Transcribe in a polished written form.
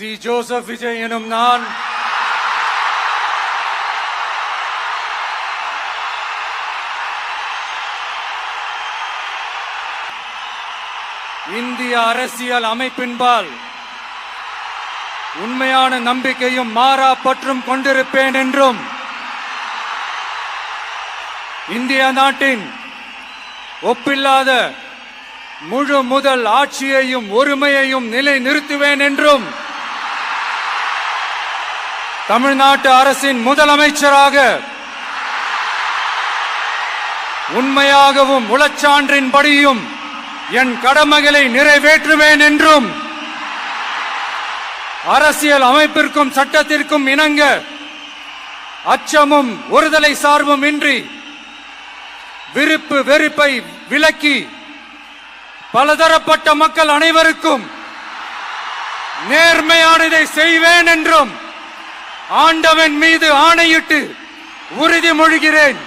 C. Joseph Vijay எனும் நான் இந்திய அரசியல் அமைப்பின்பால் உண்மையான நம்பிக்கையும் மாறா பற்றும் கொண்டிருப்பேன் என்றும் இந்திய நாட்டின் ஒப்பில்லாத முழு முதல் ஆட்சியையும் ஒருமையையும் நிலை நிறுத்துவேன் என்றும் தமிழ்நாட்டு அரசின் முதலமைச்சராக உண்மையாகவும் உளச்சான்றின்படியும் என் கடமைகளை நிறைவேற்றுவேன் என்றும் அரசியல் அமைப்பிற்கும் சட்டத்திற்கும் இணங்க அச்சமும் ஒருதலை சார்பும் இன்றி விருப்பு வெறுப்பை விலக்கி பலதரப்பட்ட மக்கள் அனைவருக்கும் நேர்மையானதை செய்வேன் என்றும் ஆண்டவன் மீது ஆணையிட்டு உறுதிமொழிகிறேன்.